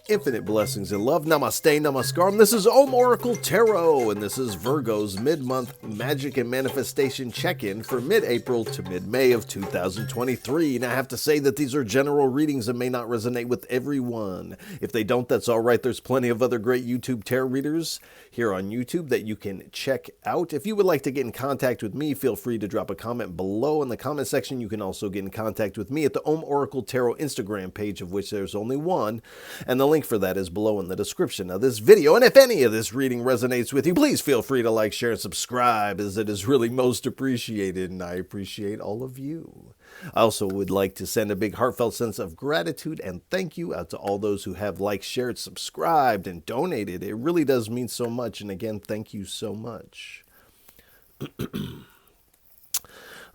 Infinite blessings and love. Namaste, namaskaram. This is Om Oracle Tarot, and this is Virgo's mid-month Magic and Manifestation check-in for mid-April to mid-May of 2023. And I have to say that these are general readings and may not resonate with everyone. If they don't, that's all right. There's plenty of other great YouTube tarot readers here on YouTube that you can check out. If you would like to get in contact with me, feel free to drop a comment below in the comment section. You can also get in contact with me at the Om Oracle Tarot Instagram page, of which there's only one, and the link for that is below in the description of this video. And if any of this reading resonates with you, please feel free to like, share, and subscribe, as it is really most appreciated, and I appreciate all of you. I also would like to send a big heartfelt sense of gratitude and thank you out to all those who have liked, shared, subscribed, and donated. It really does mean so much, and again, thank you so much.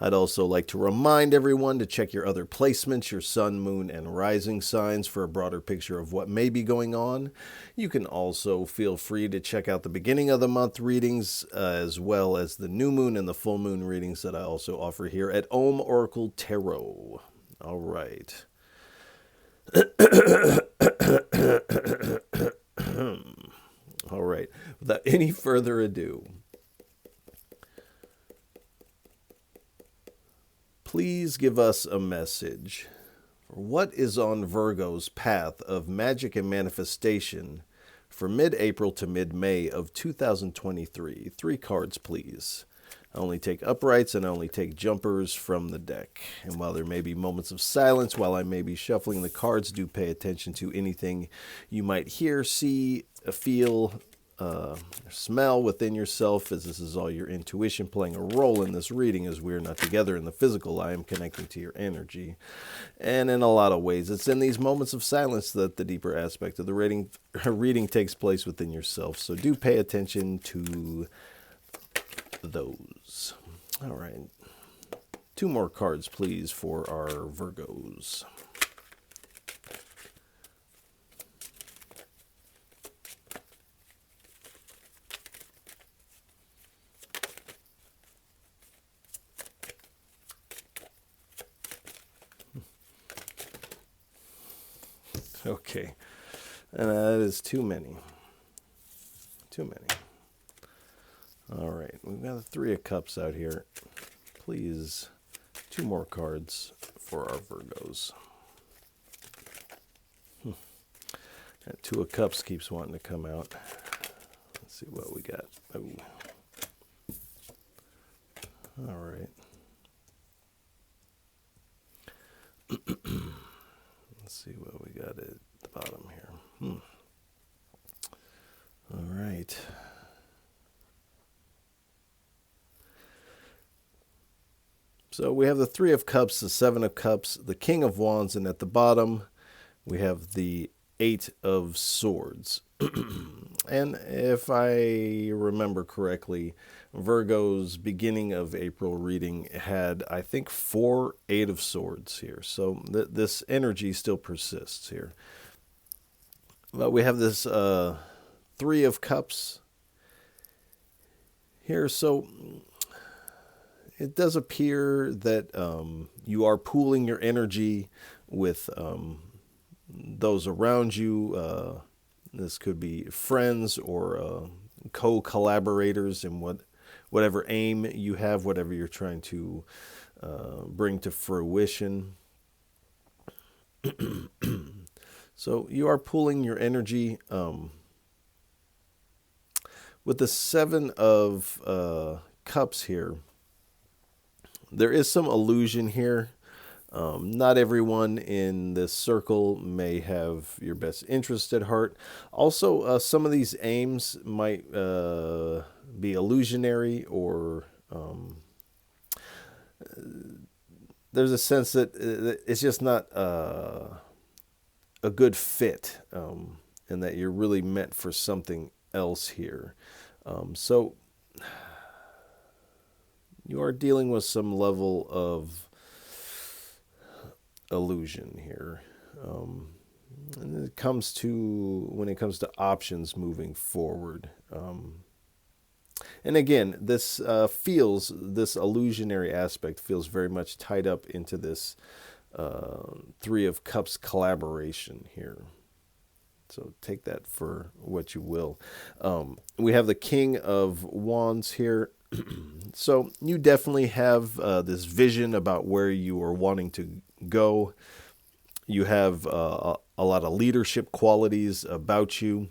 I'd also like to remind everyone to check your other placements, your sun, moon, and rising signs for a broader picture of what may be going on. You can also feel free to check out the beginning of the month readings, as well as the new moon and the full moon readings that I also offer here at Om Oracle Tarot. All right. All right. Without any further ado, please give us a message. What is on Virgo's path of magic and manifestation for mid-April to mid-May of 2023? 3 cards, please. I only take uprights and I only take jumpers from the deck. And while there may be moments of silence, while I may be shuffling the cards, do pay attention to anything you might hear, see, feel, smell within yourself, as this is all your intuition playing a role in this reading, as we're not together in the physical. I am connecting to your energy, and in a lot of ways it's in these moments of silence that the deeper aspect of the reading takes place within yourself, so do pay attention to those. All right, 2 more cards please for our Virgos. Okay, and that is too many. Too many. All right, we've got the 3 of Cups out here. Please, 2 more cards for our Virgos. That 2 of Cups keeps wanting to come out. Let's see what we got. Oh. All right. Let's see what we got at the bottom here. All right. So we have the 3 of Cups, the 7 of Cups, the King of Wands, and at the bottom we have the 8 of Swords. And if I remember correctly, Virgo's beginning of April reading had, I think, 4 8 of Swords here. So this energy still persists here. But we have this 3 of Cups here. So it does appear that you are pooling your energy with those around you. This could be friends or co-collaborators in whatever aim you have, whatever you're trying to bring to fruition. So you are pooling your energy. With the 7 of Cups here, there is some illusion here. Not everyone in this circle may have your best interest at heart. Also, some of these aims might be illusionary, or there's a sense that it's just not a good fit, and that you're really meant for something else here. So you are dealing with some level of illusion here. And when it comes to options moving forward. And again, this illusionary aspect feels very much tied up into this 3 of Cups collaboration here. So take that for what you will. We have the King of Wands here. So you definitely have this vision about where you are wanting to go. You have a lot of leadership qualities about you.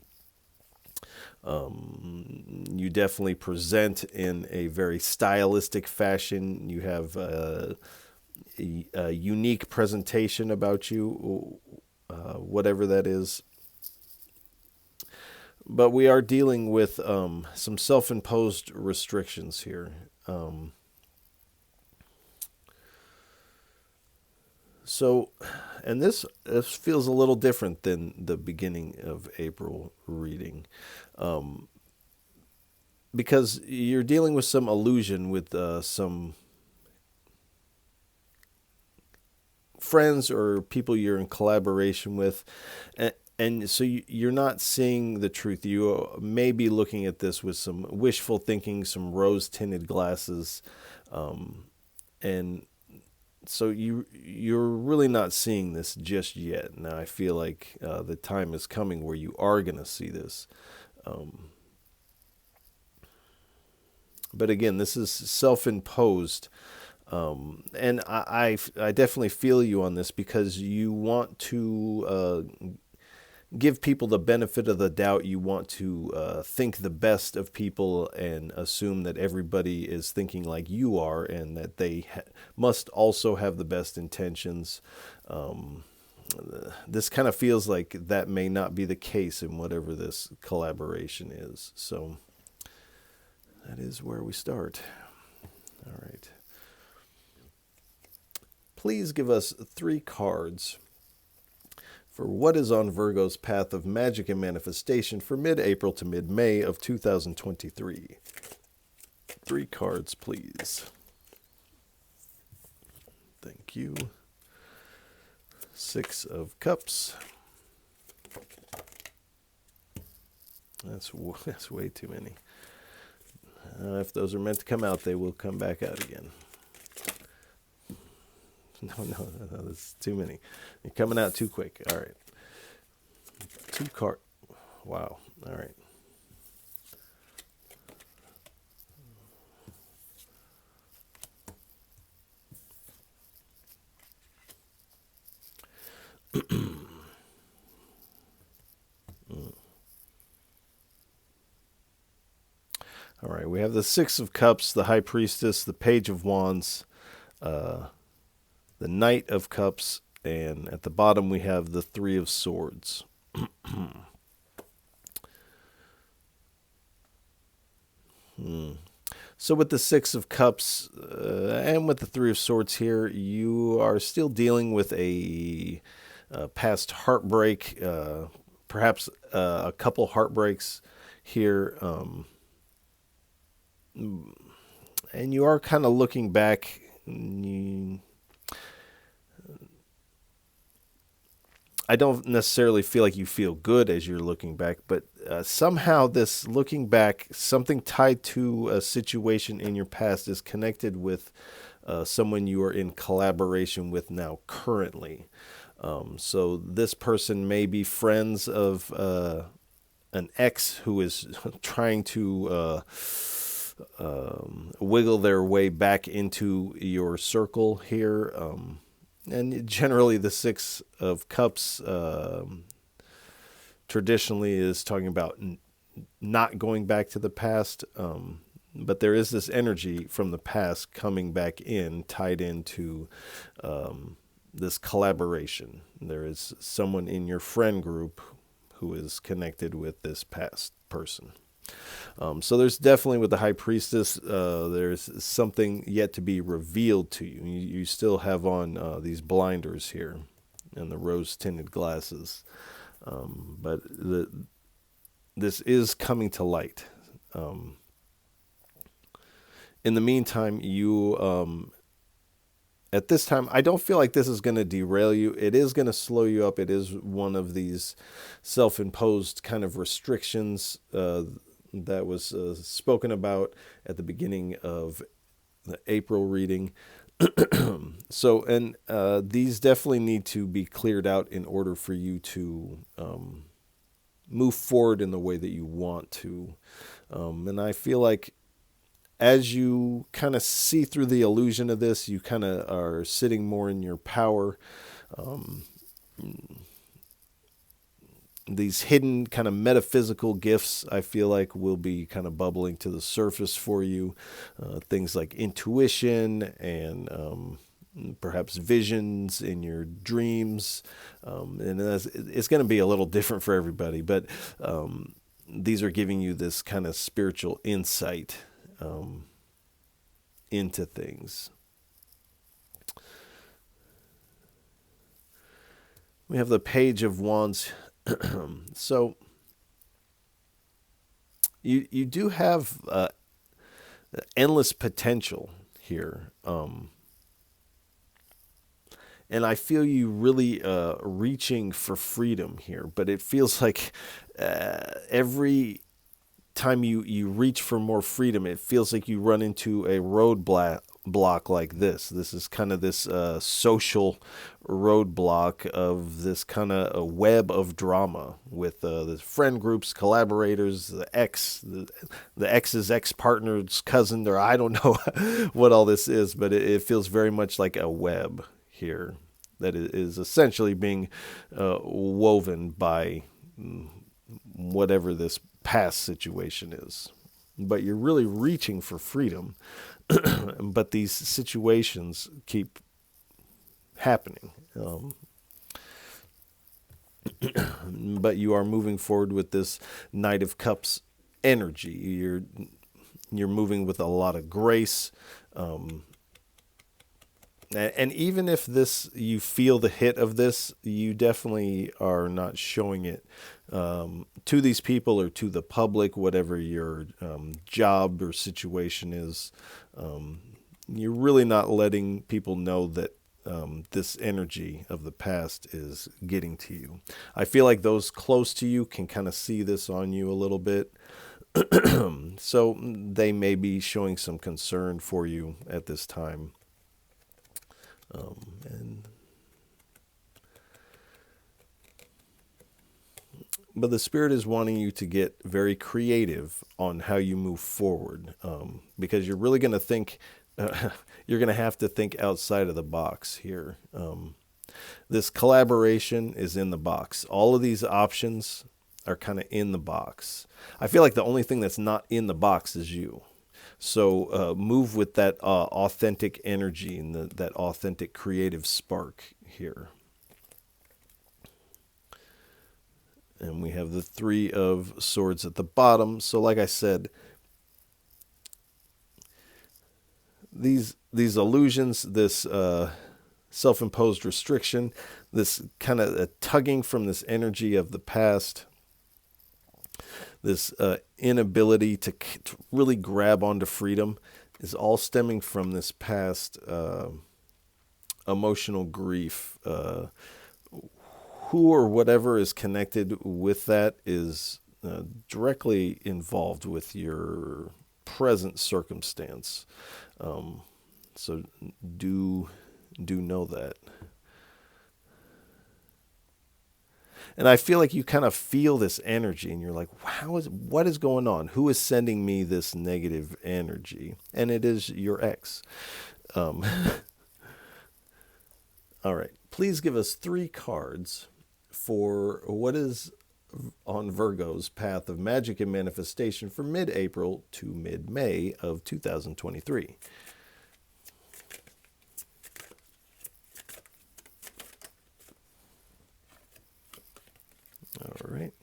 You definitely present in a very stylistic fashion. You have a unique presentation about you, whatever that is. But we are dealing with some self-imposed restrictions here. So, and this feels a little different than the beginning of April reading, because you're dealing with some illusion with some friends or people you're in collaboration with, and so you're not seeing the truth. You may be looking at this with some wishful thinking, some rose-tinted glasses, and so you're really not seeing this just yet. Now I feel like the time is coming where you are going to see this. But again, this is self-imposed. And I definitely feel you on this, because you want to give people the benefit of the doubt. You want to think the best of people and assume that everybody is thinking like you are, and that they must also have the best intentions. This kind of feels like that may not be the case in whatever this collaboration is. So that is where we start. All right. Please give us 3 cards for what is on Virgo's path of magic and manifestation for mid-April to mid-May of 2023. 3 cards, please. Thank you. 6 of Cups. That's way too many. If those are meant to come out, they will come back out again. No, that's too many. You're coming out too quick. All right. 2 card. Wow. All right. All right. We have the 6 of Cups, the High Priestess, the Page of Wands, the Knight of Cups, and at the bottom we have the 3 of Swords. So with the 6 of Cups and with the 3 of Swords here, you are still dealing with a past heartbreak, perhaps a couple heartbreaks here. And you are kind of looking back. I don't necessarily feel like you feel good as you're looking back, but somehow this looking back, something tied to a situation in your past is connected with someone you are in collaboration with now currently. So this person may be friends of an ex who is trying to wiggle their way back into your circle here. And generally the 6 of Cups traditionally is talking about not going back to the past. But there is this energy from the past coming back in, tied into this collaboration. There is someone in your friend group who is connected with this past person. So there's definitely, with the High Priestess, there's something yet to be revealed to you. You still have on these blinders here and the rose-tinted glasses. But this is coming to light. In the meantime, you, at this time, I don't feel like this is going to derail you. It is going to slow you up. It is one of these self-imposed kind of restrictions that was spoken about at the beginning of the April reading. So, and these definitely need to be cleared out in order for you to move forward in the way that you want to. And I feel like as you kind of see through the illusion of this, you kind of are sitting more in your power. These hidden kind of metaphysical gifts, I feel like, will be kind of bubbling to the surface for you. Things like intuition and perhaps visions in your dreams. And it's going to be a little different for everybody, but these are giving you this kind of spiritual insight into things. We have the Page of Wands. So you do have endless potential here. And I feel you really reaching for freedom here, but it feels like every time you reach for more freedom, it feels like you run into a roadblock like this. This is kind of this social roadblock of this kind of a web of drama with the friend groups, collaborators, the ex's ex-partner's cousin, or I don't know what all this is, but it feels very much like a web here that is essentially being woven by whatever this past situation is. But you're really reaching for freedom, but these situations keep happening. But you are moving forward with this Knight of Cups energy. You're moving with a lot of grace. And even if you feel the hit of this, you definitely are not showing it to these people or to the public, whatever your job or situation is. You're really not letting people know that this energy of the past is getting to you. I feel like those close to you can kind of see this on you a little bit. So they may be showing some concern for you at this time. But the Spirit is wanting you to get very creative on how you move forward, because you're really going to think, you're going to have to think outside of the box here. This collaboration is in the box. All of these options are kind of in the box. I feel like the only thing that's not in the box is you. So move with that authentic energy and that authentic creative spark here. And we have the Three of Swords at the bottom. So like I said, these illusions, this self-imposed restriction, this kind of tugging from this energy of the past, this inability to really grab onto freedom is all stemming from this past emotional grief. Who or whatever is connected with that is directly involved with your present circumstance. So do know that. And I feel like you kind of feel this energy and you're like, what is going on? Who is sending me this negative energy? And it is your ex. All right. Please give us 3 cards for what is on Virgo's path of magic and manifestation for mid-April to mid-May of 2023. All right.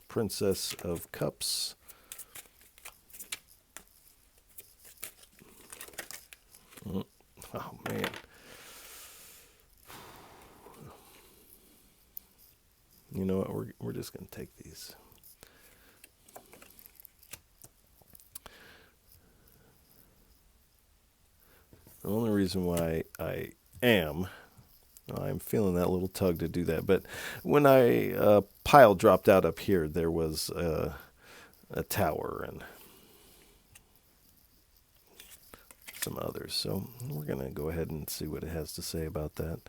Princess of Cups. Oh, man. You know what? We're just going to take these. The only reason why I'm feeling that little tug to do that. But when pile dropped out up here, there was a tower and some others. So we're going to go ahead and see what it has to say about that.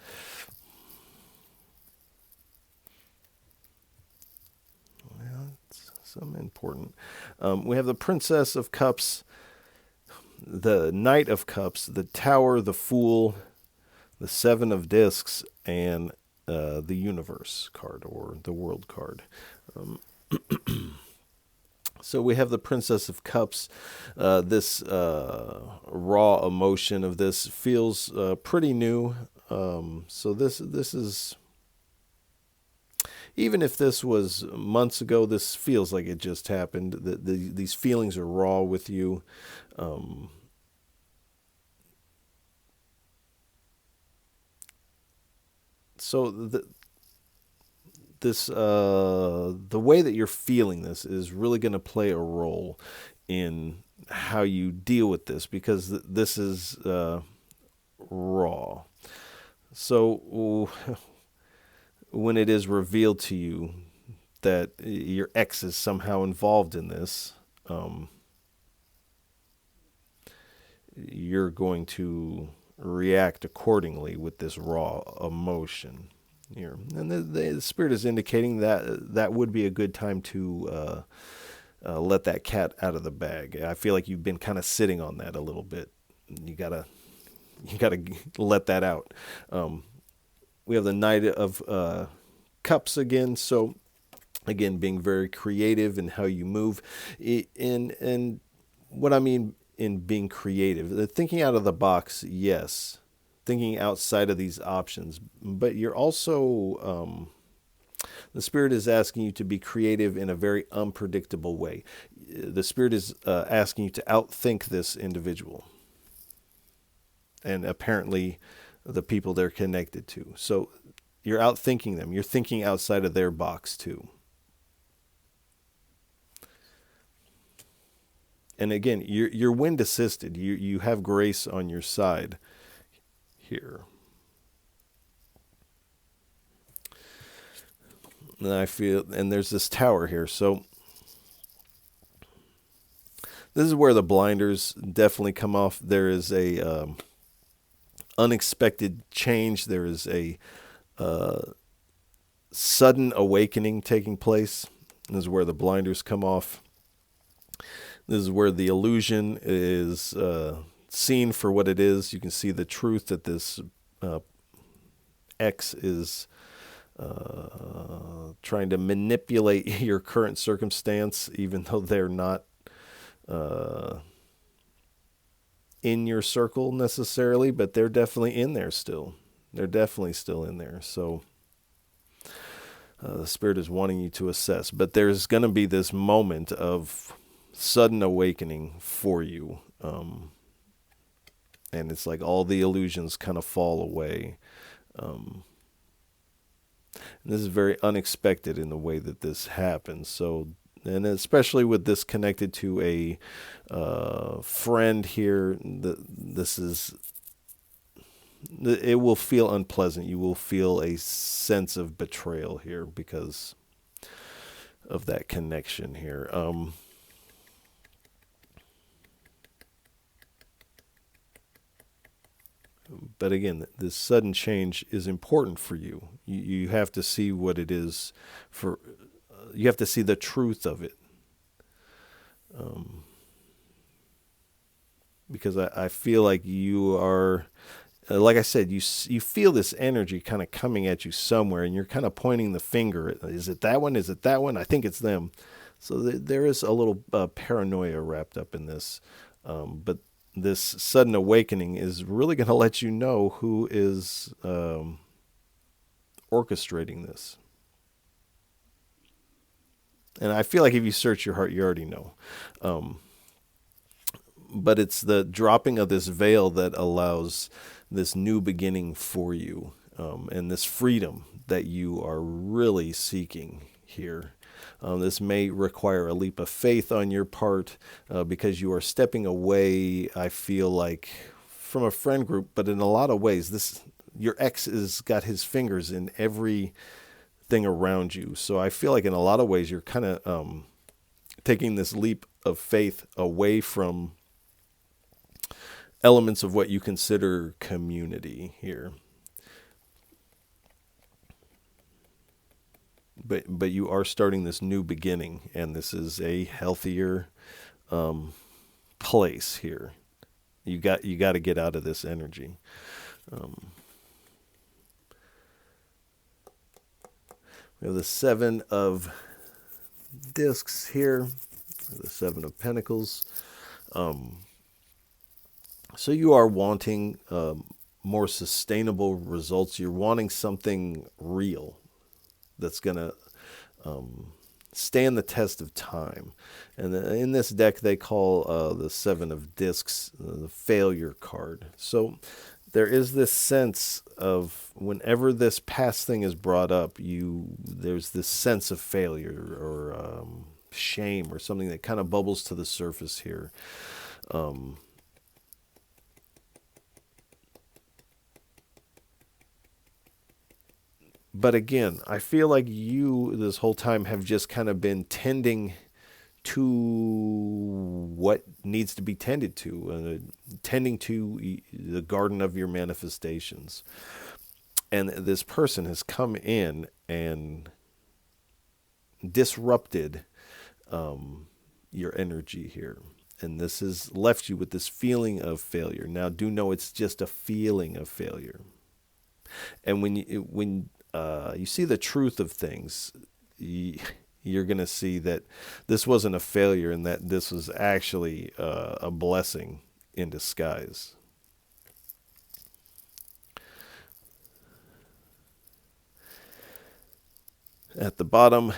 Well, some important. We have the Princess of Cups, the Knight of Cups, the Tower, the Fool, the Seven of Discs, and the Universe card, or the World card. So we have the Princess of Cups. This raw emotion of this feels pretty new. So this is, even if this was months ago, this feels like it just happened. These feelings are raw with you. So the way that you're feeling this is really going to play a role in how you deal with this, because this is raw. So when it is revealed to you that your ex is somehow involved in this, you're going to react accordingly with this raw emotion here. And the Spirit is indicating that that would be a good time to let that cat out of the bag. I feel like you've been kind of sitting on that a little bit. You gotta let that out. We have the Knight of Cups again. So again, being very creative in how you move. And what I mean in being creative, thinking out of the box, yes. Thinking outside of these options, but you're also, the Spirit is asking you to be creative in a very unpredictable way. The Spirit is asking you to outthink this individual, and apparently the people they're connected to. So you're outthinking them. You're thinking outside of their box too. And again, you're wind assisted. You have grace on your side here. And I feel, and there's this tower here. So this is where the blinders definitely come off. There is a unexpected change. There is a sudden awakening taking place. This is where the blinders come off. This is where the illusion is seen for what it is. You can see the truth that this X is trying to manipulate your current circumstance, even though they're not in your circle necessarily, but they're definitely in there still. They're definitely still in there. So the Spirit is wanting you to assess. But there's going to be this moment of sudden awakening for you. And it's like all the illusions kind of fall away. And this is very unexpected in the way that this happens. So, and especially with this connected to a friend here, it will feel unpleasant. You will feel a sense of betrayal here because of that connection here. But again, this sudden change is important for you. You have to see what it is for. You have to see the truth of it. Because I feel like you are, like I said, you feel this energy kind of coming at you somewhere, and you're kind of pointing the finger. Is it that one? Is it that one? I think it's them. So there is a little paranoia wrapped up in this. But this sudden awakening is really going to let you know who is orchestrating this. And I feel like if you search your heart, you already know. But it's the dropping of this veil that allows this new beginning for you, and this freedom that you are really seeking here. This may require a leap of faith on your part because you are stepping away, I feel like, from a friend group. But in a lot of ways, your ex has got his fingers in everything around you. So I feel like in a lot of ways, you're kind of taking this leap of faith away from elements of what you consider community here. but you are starting this new beginning, and this is a healthier place here. You got to get out of this energy. We have the Seven of Discs here, the Seven of Pentacles. So you are wanting more sustainable results. You're wanting something real that's going to stand the test of time. And in this deck, they call the Seven of Discs the failure card. So there is this sense of whenever this past thing is brought up, there's this sense of failure or shame or something that kind of bubbles to the surface here. But again, I feel like you this whole time have just kind of been tending to what needs to be tended to, tending to the garden of your manifestations. And this person has come in and disrupted your energy here. And this has left you with this feeling of failure. Now, do know it's just a feeling of failure. And when you see the truth of things, you're going to see that this wasn't a failure and that this was actually a blessing in disguise. At the bottom,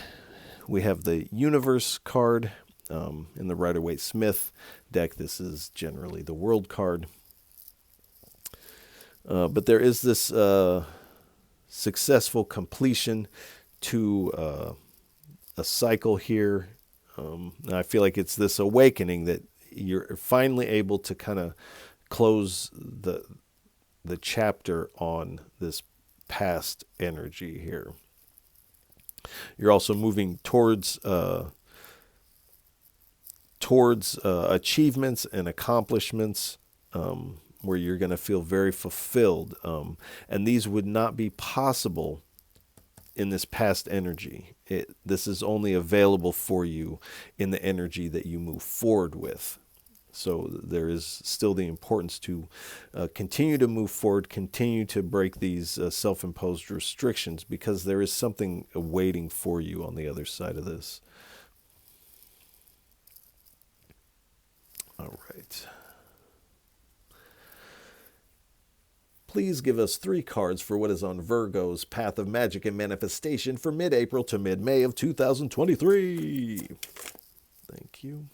we have the Universe card. In the Rider-Waite-Smith deck, this is generally the World card. But there is this successful completion to a cycle here. And I feel like it's this awakening that you're finally able to kind of close the chapter on this past energy here. You're also moving towards achievements and accomplishments where you're going to feel very fulfilled. And these would not be possible in this past energy. This is only available for you in the energy that you move forward with. So there is still the importance to continue to move forward, continue to break these self-imposed restrictions, because there is something waiting for you on the other side of this. All right. Please give us 3 cards for what is on Virgo's path of magic and manifestation for mid-April to mid-May of 2023. Thank you.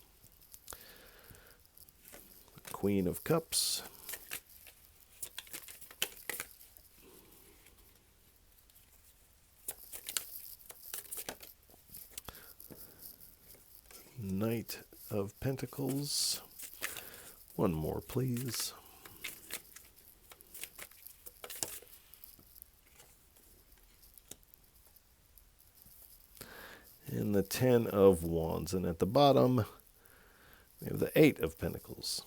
Queen of Cups. Knight of Pentacles. One more, please. And the 10 of Wands. And at the bottom, we have the 8 of Pentacles.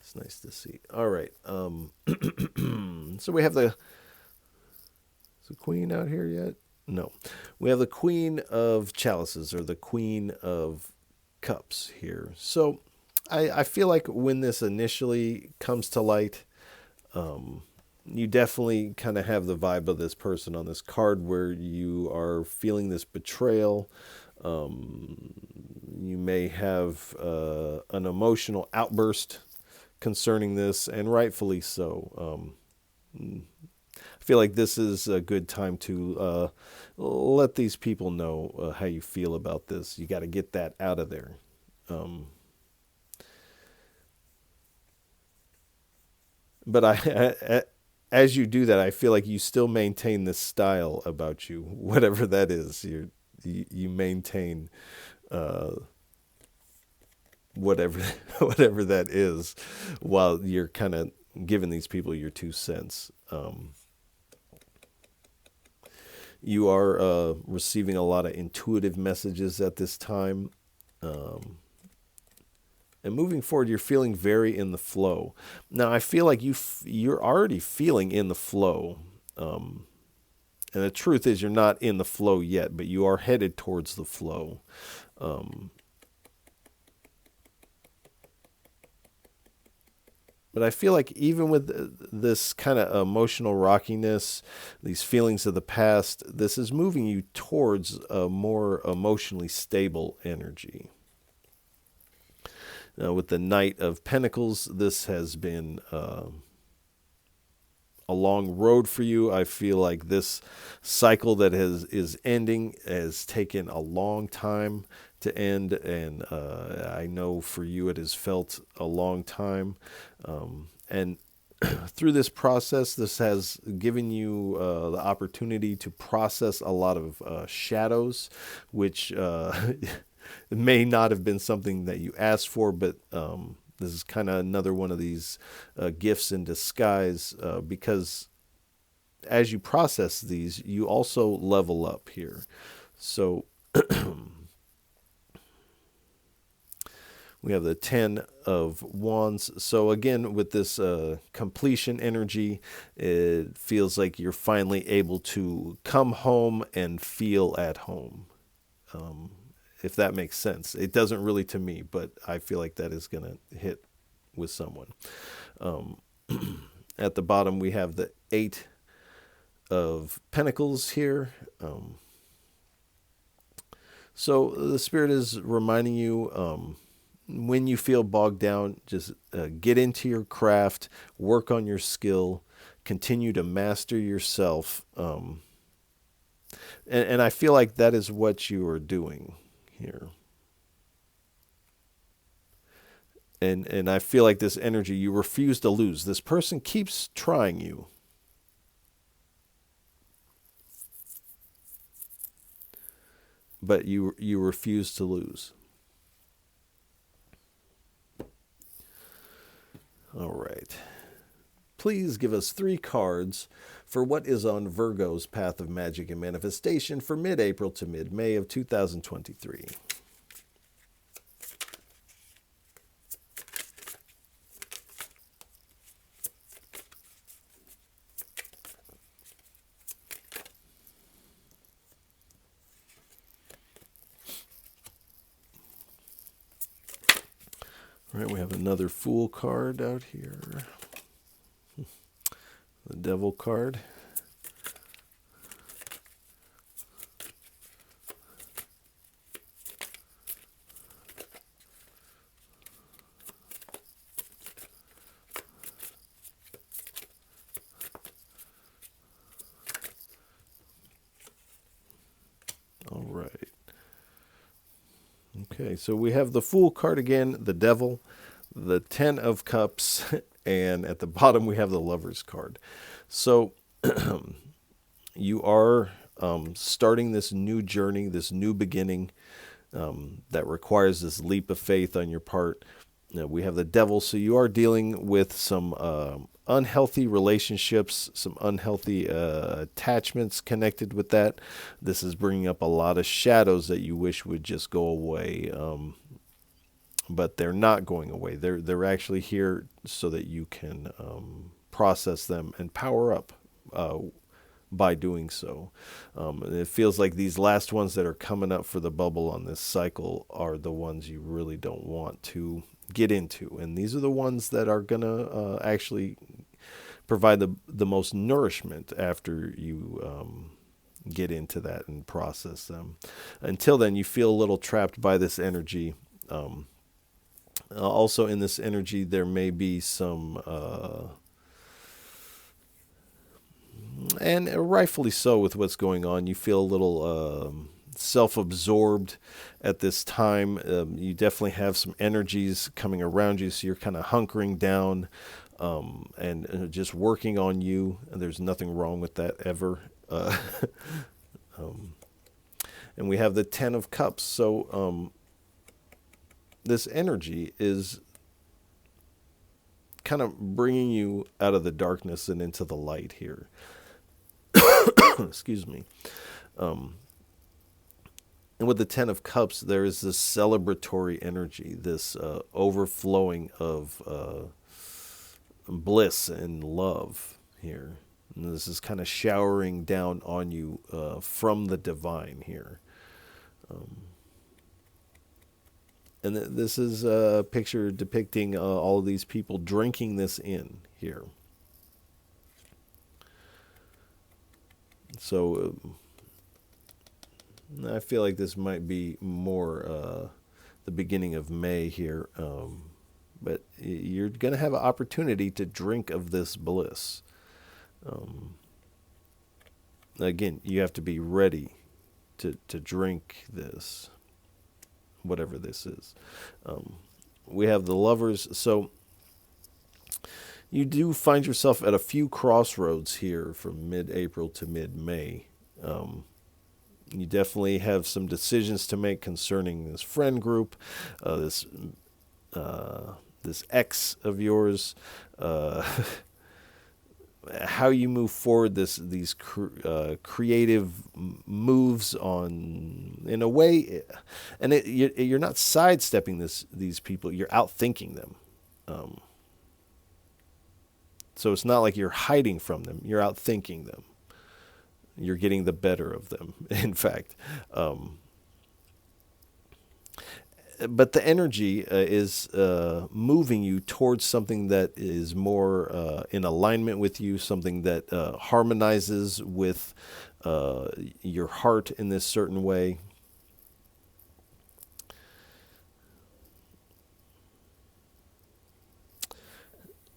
It's nice to see. All right. So we have is the Queen out here yet? No. We have the Queen of Chalices, or the Queen of Cups here. So I feel like when this initially comes to light, you definitely kind of have the vibe of this person on this card where you are feeling this betrayal. You may have an emotional outburst concerning this, and rightfully so. I feel like this is a good time to let these people know how you feel about this. You got to get that out of there. But as you do that, I feel like you still maintain this style about you, whatever that is. You maintain whatever that is, while you're kind of giving these people your 2 cents. You are receiving a lot of intuitive messages at this time. And moving forward, you're feeling very in the flow. Now, I feel like you're already feeling in the flow. And And the truth is you're not in the flow yet, but you are headed towards the flow. But I feel like even with this kind of emotional rockiness, these feelings of the past, this is moving you towards a more emotionally stable energy. Now, with the Knight of Pentacles, this has been a long road for you. I feel like this cycle that is ending has taken a long time to end, and I know for you it has felt a long time. And through this process, this has given you the opportunity to process a lot of shadows, which may not have been something that you asked for, but this is kind of another one of these gifts in disguise, because as you process these, you also level up here. So we have the 10 of Wands. So again, with this completion energy, it feels like you're finally able to come home and feel at home. If that makes sense. It doesn't really to me, but I feel like that is going to hit with someone. At the bottom, we have the 8 of Pentacles here. So the Spirit is reminding you, when you feel bogged down, just get into your craft, work on your skill, continue to master yourself. And I feel like that is what you are doing here. And I feel like this energy, you refuse to lose. This person keeps trying you. But you refuse to lose. All right. Please give us 3 cards for what is on Virgo's path of magic and manifestation for mid-April to mid-May of 2023. All right, we have another Fool card out here. The Devil card. All right. Okay, so we have the Fool card again, the Devil, the 10 of Cups, and at the bottom we have the Lover's card. So you are starting this new journey, this new beginning that requires this leap of faith on your part. We have the Devil, so you are dealing with some unhealthy relationships, some unhealthy attachments connected with that. This is bringing up a lot of shadows that you wish would just go away, but they're not going away. They're actually here so that you can process them and power up by doing so. And it feels like these last ones that are coming up for the bubble on this cycle are the ones you really don't want to get into, and these are the ones that are gonna actually provide the most nourishment after you get into that and process them. Until then, you feel a little trapped by this energy. Also in this energy, there may be some and rightfully so with what's going on, you feel a little self-absorbed at this time. You definitely have some energies coming around you, so you're kind of hunkering down and just working on you, and there's nothing wrong with that ever. And we have the 10 of Cups, so this energy is kind of bringing you out of the darkness and into the light here. Excuse me. And with the 10 of Cups, there is this celebratory energy, this overflowing of bliss and love here. And this is kind of showering down on you from the divine here. And this is a picture depicting all of these people drinking this in here. So I feel like this might be more the beginning of May here. But you're going to have an opportunity to drink of this bliss. Again, you have to be ready to drink this, whatever this is. We have the Lovers. So you do find yourself at a few crossroads here from mid-April to mid-May. You definitely have some decisions to make concerning this friend group, this ex of yours, how you move forward, these creative moves on, in a way, and you're not sidestepping these people, you're outthinking them. So it's not like you're hiding from them, you're outthinking them. You're getting the better of them, in fact. But the energy is moving you towards something that is more in alignment with you, something that harmonizes with your heart in this certain way.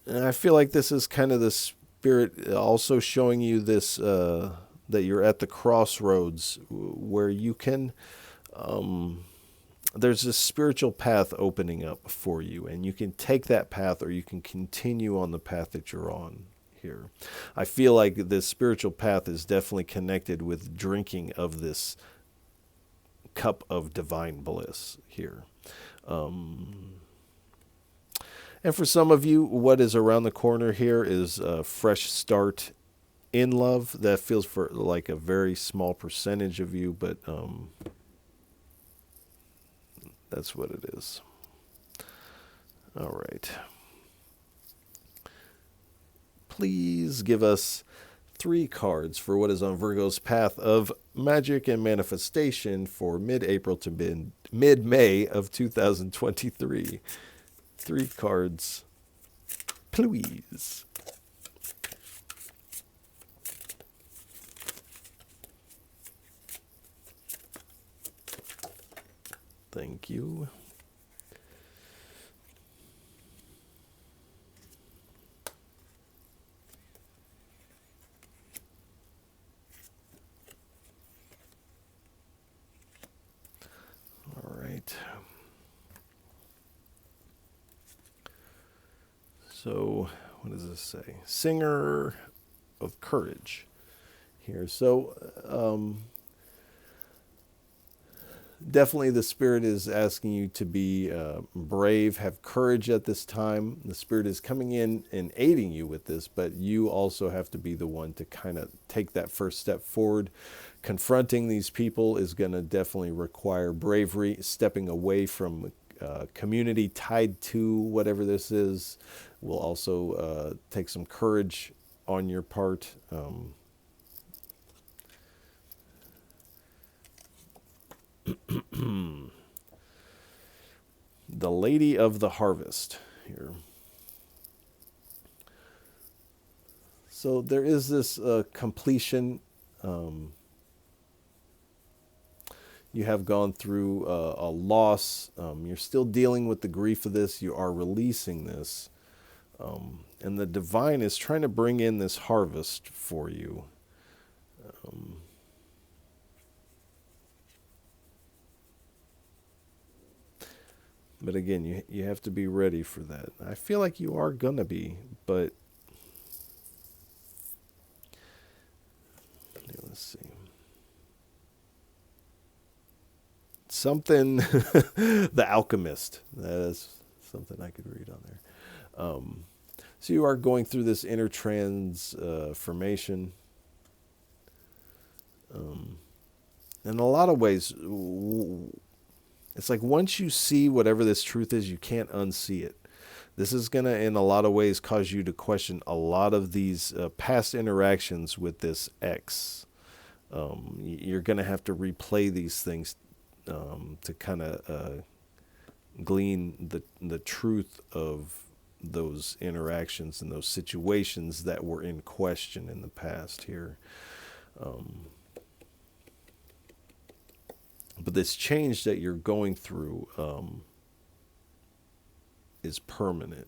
And I feel like this is kind of the Spirit also showing you this, that you're at the crossroads where you can... there's this spiritual path opening up for you, and you can take that path or you can continue on the path that you're on here. I feel like this spiritual path is definitely connected with drinking of this cup of divine bliss here. And for some of you, what is around the corner here is a fresh start in love. That feels for like a very small percentage of you, but that's what it is. All right. Please give us 3 cards for what is on Virgo's path of magic and manifestation for mid-April to mid-May of 2023. 3 cards, please. Thank you. All right. So, what does this say? Singer of courage here. So, definitely the Spirit is asking you to be brave, have courage at this time. The Spirit is coming in and aiding you with this, but you also have to be the one to kind of take that first step forward. Confronting these people is going to definitely require bravery. Stepping away from community tied to whatever this is will also take some courage on your part. The Lady of the Harvest here. So there is this completion. You have gone through a loss. You're still dealing with the grief of this. You are releasing this. And the divine is trying to bring in this harvest for you. But again, you have to be ready for that. I feel like you are going to be, but let's see. Something, The Alchemist. That is something I could read on there. So you are going through this inner transformation. In a lot of ways, it's like once you see whatever this truth is, you can't unsee it. This is going to, in a lot of ways, cause you to question a lot of these past interactions with this ex. You're going to have to replay these things to kind of glean the truth of those interactions and those situations that were in question in the past here. But this change that you're going through is permanent.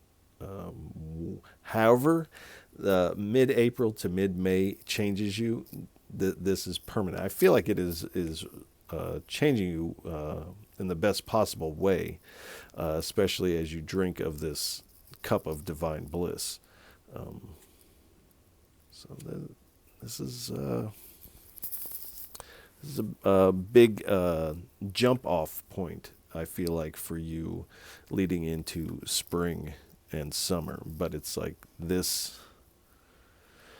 However, mid-April to mid-May changes you. This is permanent. I feel like it is changing you in the best possible way, especially as you drink of this cup of divine bliss. This is a big jump off point, I feel like, for you leading into spring and summer. But it's like this,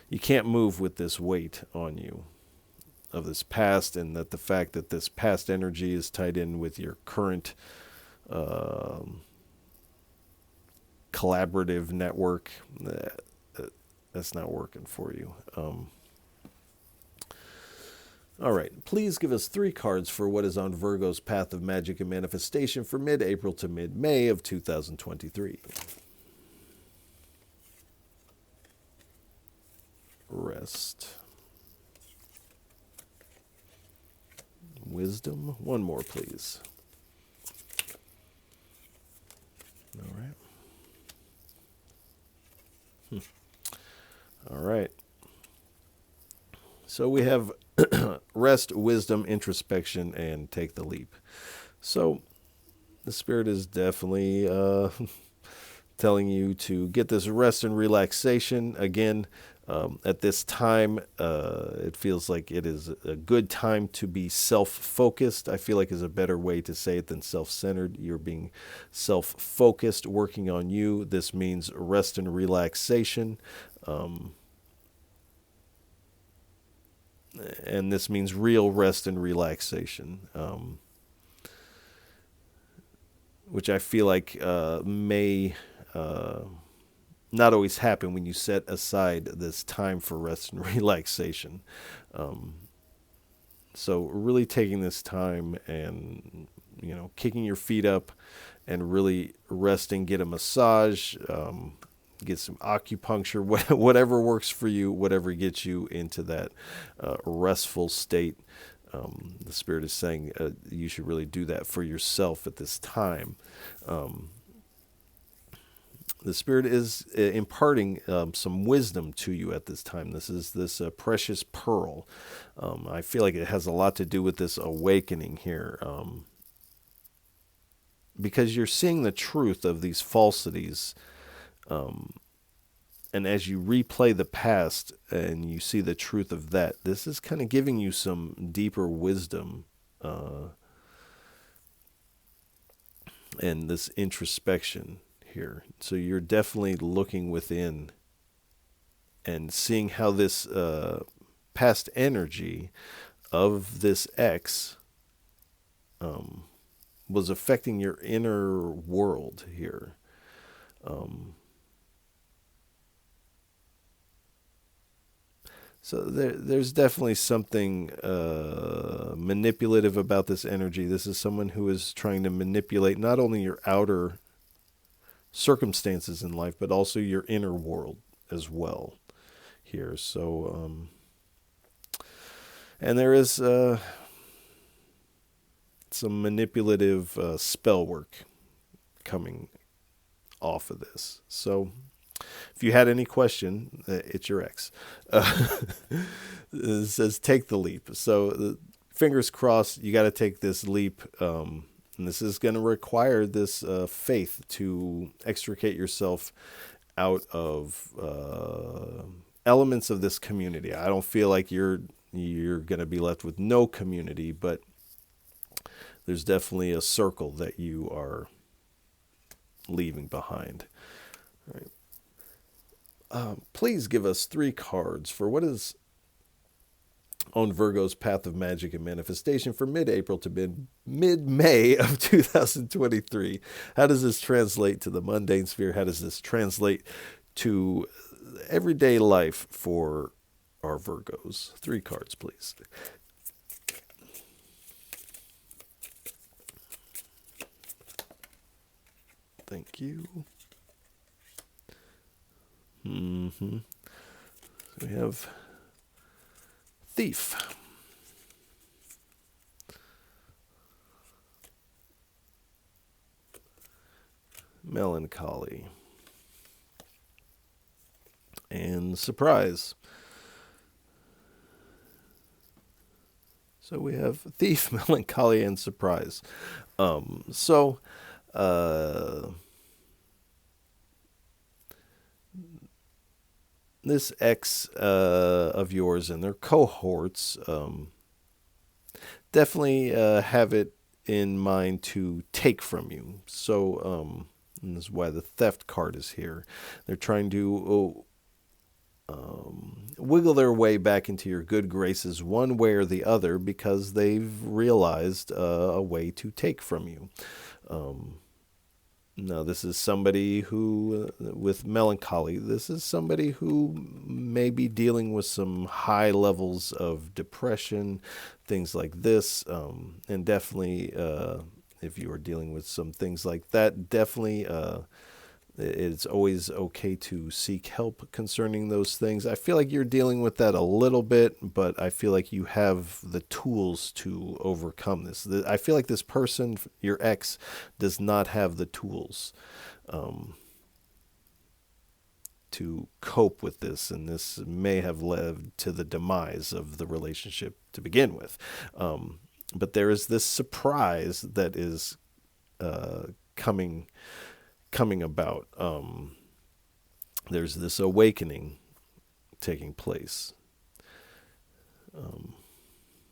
you can't move with this weight on you of this past, and that the fact that this past energy is tied in with your current collaborative network, that's not working for you. All right, please give us 3 cards for what is on Virgo's path of magic and manifestation for mid-April to mid-May of 2023. Rest. Wisdom. One more, please. All right. All right. So we have rest, wisdom, introspection, and take the leap. So the Spirit is definitely telling you to get this rest and relaxation. Again, at this time, it feels like it is a good time to be self-focused. I feel like is a better way to say it than self-centered. You're being self-focused, working on you. This means rest and relaxation. And this means real rest and relaxation, which I feel like may not always happen when you set aside this time for rest and relaxation. So really taking this time and, kicking your feet up and really resting, get a massage, get some acupuncture, whatever works for you, whatever gets you into that restful state. The Spirit is saying you should really do that for yourself at this time. The Spirit is imparting some wisdom to you at this time. This is this precious pearl. I feel like it has a lot to do with this awakening here. Because you're seeing the truth of these falsities. And as you replay the past and you see the truth of that, this is kind of giving you some deeper wisdom and this introspection here. So you're definitely looking within and seeing how this past energy of this ex was affecting your inner world here. So there's definitely something manipulative about this energy. This is someone who is trying to manipulate not only your outer circumstances in life, but also your inner world as well here. So, and there is some manipulative spell work coming off of this. So if you had any question, it's your ex. It says take the leap. So fingers crossed, you got to take this leap. And this is going to require this faith to extricate yourself out of elements of this community. I don't feel like you're going to be left with no community, but there's definitely a circle that you are leaving behind. All right. Please give us 3 cards for what is on Virgo's path of magic and manifestation for mid-April to mid-May of 2023. How does this translate to the mundane sphere? How does this translate to everyday life for our Virgos? 3 cards, please. Thank you. We have Thief. Melancholy. And Surprise. So we have Thief, Melancholy, and Surprise. This ex of yours and their cohorts definitely have it in mind to take from you. So and this is why the theft card is here. They're trying to wiggle their way back into your good graces one way or the other because they've realized a way to take from you. Now, this is somebody who, with melancholy, this is somebody who may be dealing with some high levels of depression, things like this, and definitely, if you are dealing with some things like that, definitely it's always okay to seek help concerning those things. I feel like you're dealing with that a little bit, but I feel like you have the tools to overcome this. I feel like this person, your ex, does not have the tools to cope with this, and this may have led to the demise of the relationship to begin with. But there is this surprise that is coming about. There's this awakening taking place.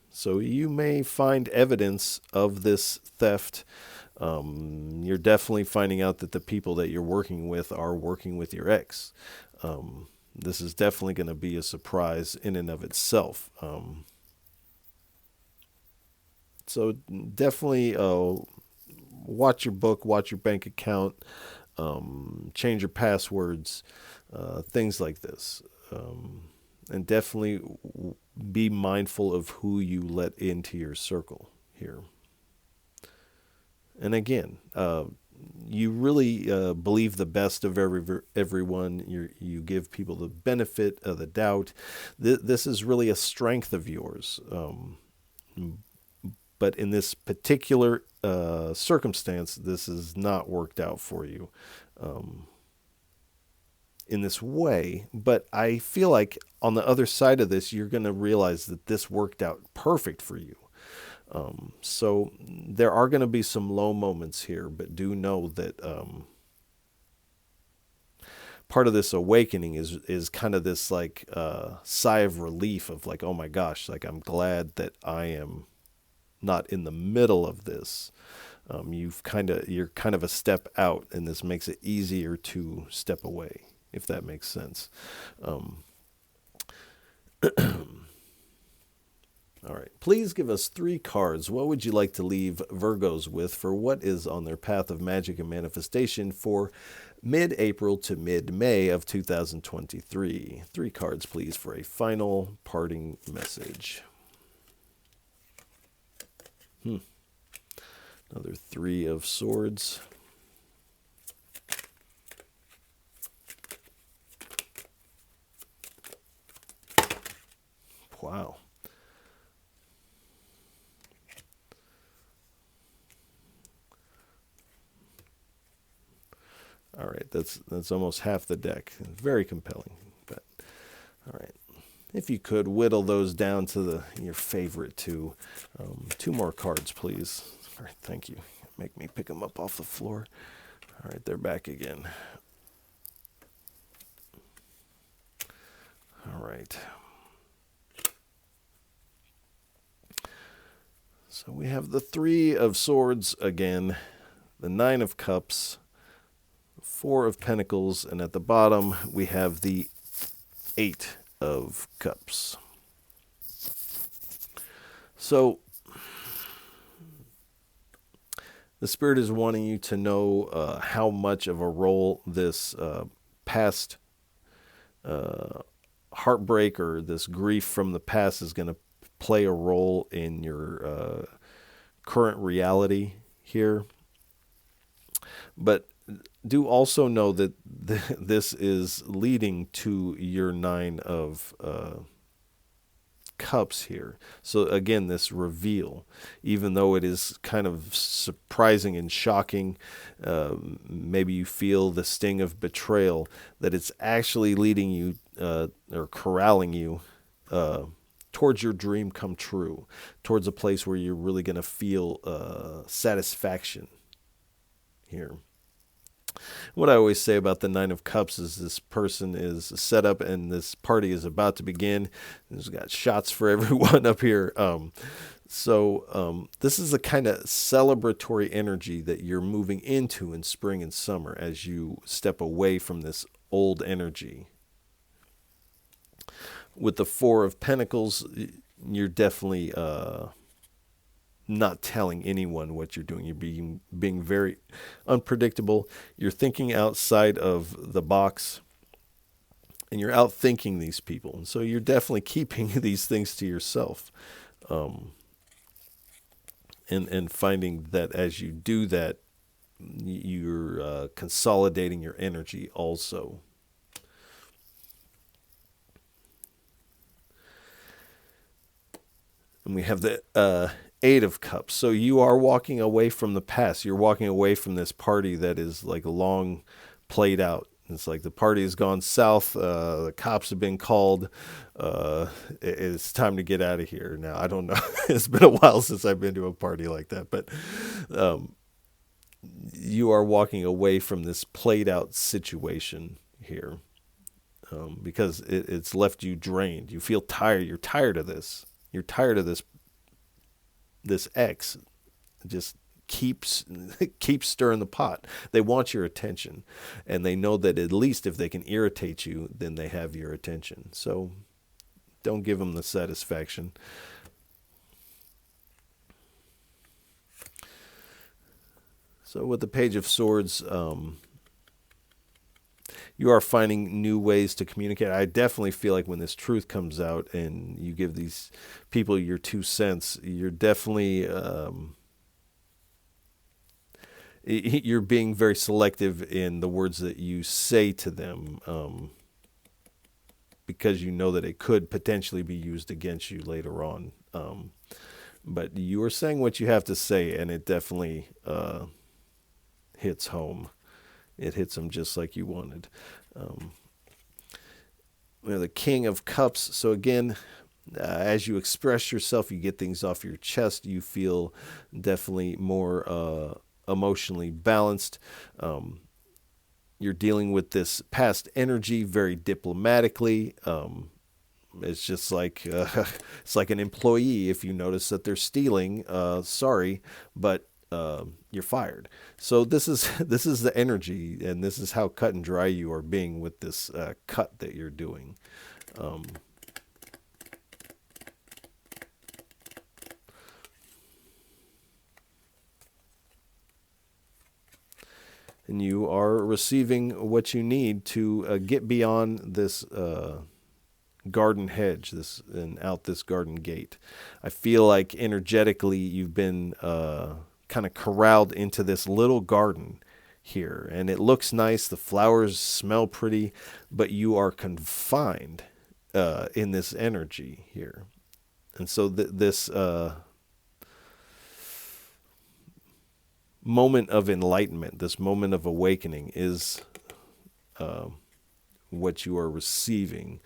So you may find evidence of this theft. You're definitely finding out that the people that you're working with are working with your ex. This is definitely going to be a surprise in and of itself. So definitely watch your book, watch your bank account, change your passwords, things like this. And definitely be mindful of who you let into your circle here. And again, you really believe the best of everyone. You give people the benefit of the doubt. This is really a strength of yours. But in this particular circumstance, this has not worked out for you in this way. But I feel like on the other side of this, you're going to realize that this worked out perfect for you. So there are going to be some low moments here, but do know that part of this awakening is kind of this like sigh of relief of like, oh my gosh, like I'm glad that I am not in the middle of this. You're kind of a step out, and this makes it easier to step away, if that makes sense. All right, please give us 3 cards. What would you like to leave Virgos with for what is on their path of magic and manifestation for mid-April to mid-May of 2023? 3 cards, please, for a final parting message. Another 3 of Swords. Wow. All right, that's almost half the deck. Very compelling. But all right, if you could whittle those down to your favorite 2. 2 more cards, please. All right, thank you. Make me pick them up off the floor. All right, they're back again. All right. So we have the 3 of Swords again, the 9 of Cups, 4 of Pentacles, and at the bottom we have the 8 of Cups. So the Spirit is wanting you to know how much of a role this past heartbreak or this grief from the past is going to play a role in your current reality here. But do also know that this is leading to your Nine of Cups here. So again, this reveal, even though it is kind of surprising and shocking, maybe you feel the sting of betrayal, that it's actually leading you or corralling you towards your dream come true, towards a place where you're really going to feel satisfaction here. What I always say about the Nine of Cups is this person is set up and this party is about to begin. There's got shots for everyone up here. So this is the kind of celebratory energy that you're moving into in spring and summer as you step away from this old energy. With the Four of Pentacles, you're definitely not telling anyone what you're doing. You're being very unpredictable. You're thinking outside of the box, and you're outthinking these people. And so you're definitely keeping these things to yourself, and finding that as you do that, you're consolidating your energy also. And we have the Eight of Cups. So you are walking away from the past. You're walking away from this party that is like long played out. It's like the party has gone south. The cops have been called. It's time to get out of here. Now, I don't know. It's been a while since I've been to a party like that. But you are walking away from this played out situation here because it's left you drained. You feel tired. You're tired of this. You're tired of this ex just keeps stirring the pot. They want your attention, and they know that at least if they can irritate you, then they have your attention. So don't give them the satisfaction. So with the Page of Swords, you are finding new ways to communicate. I definitely feel like when this truth comes out and you give these people your 2 cents, you're definitely you're being very selective in the words that you say to them, because you know that it could potentially be used against you later on. But you are saying what you have to say, and it definitely hits home. It hits them just like you wanted. The King of Cups. So again, as you express yourself, you get things off your chest. You feel definitely more emotionally balanced. You're dealing with this past energy very diplomatically. It's just like it's like an employee. If you notice that they're stealing, sorry, but you're fired. So this is the energy, and this is how cut and dry you are being with this cut that you're doing. And you are receiving what you need to get beyond this garden hedge, and out this garden gate. I feel like energetically you've been kind of corralled into this little garden here, and it looks nice. The flowers smell pretty, but you are confined in this energy here. And so this moment of enlightenment, this moment of awakening is what you are receiving,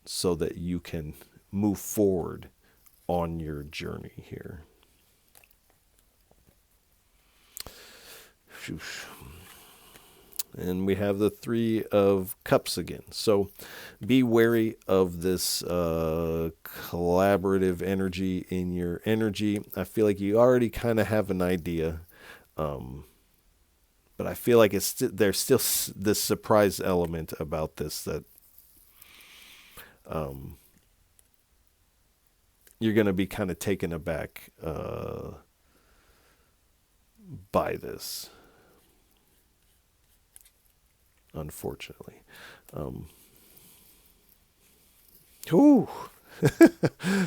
so that you can move forward on your journey here. And we have the Three of Cups again. So be wary of this collaborative energy in your energy. I feel like you already kind of have an idea, but I feel like there's still this surprise element about this that you're going to be kind of taken aback by this, unfortunately.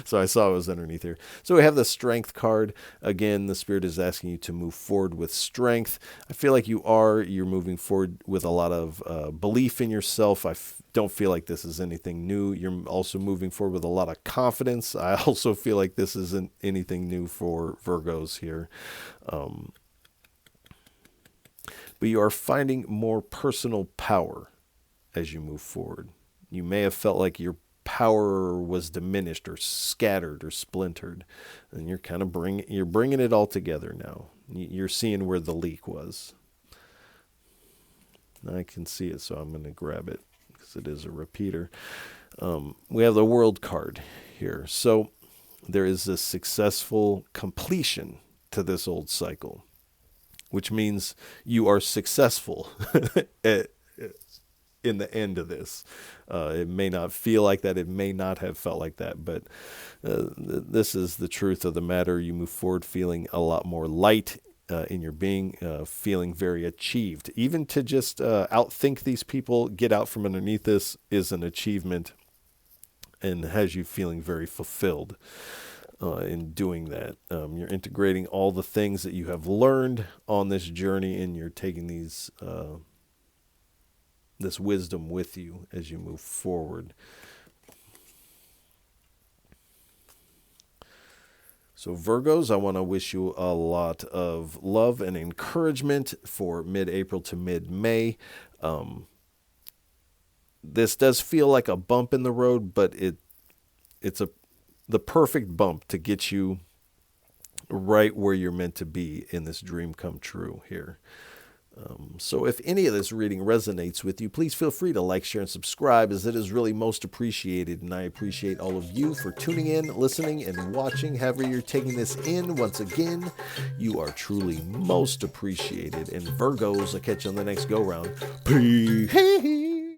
So I saw it was underneath here. So we have the strength card. Again, the Spirit is asking you to move forward with strength. I feel like you're moving forward with a lot of belief in yourself. I don't feel like this is anything new. You're also moving forward with a lot of confidence. I also feel like this isn't anything new for Virgos here. But you are finding more personal power as you move forward. You may have felt like your power was diminished or scattered or splintered, and you're kind of bringing it all together now. You're seeing where the leak was. I can see it, so I'm going to grab it because it is a repeater. We have the World card here. So there is a successful completion to this old cycle, which means you are successful in the end of this. It may not feel like that. It may not have felt like that, but this is the truth of the matter. You move forward feeling a lot more light in your being, feeling very achieved. Even to just outthink these people, get out from underneath this is an achievement and has you feeling very fulfilled in doing that. You're integrating all the things that you have learned on this journey, and you're taking these this wisdom with you as you move forward. So Virgos, I want to wish you a lot of love and encouragement for mid-April to mid-May. This does feel like a bump in the road, but it's the perfect bump to get you right where you're meant to be in this dream come true here. So if any of this reading resonates with you, please feel free to like, share, and subscribe, as it is really most appreciated. And I appreciate all of you for tuning in, listening, and watching. However you're taking this in, once again, you are truly most appreciated. And Virgos, I'll catch you on the next go-round. Peace.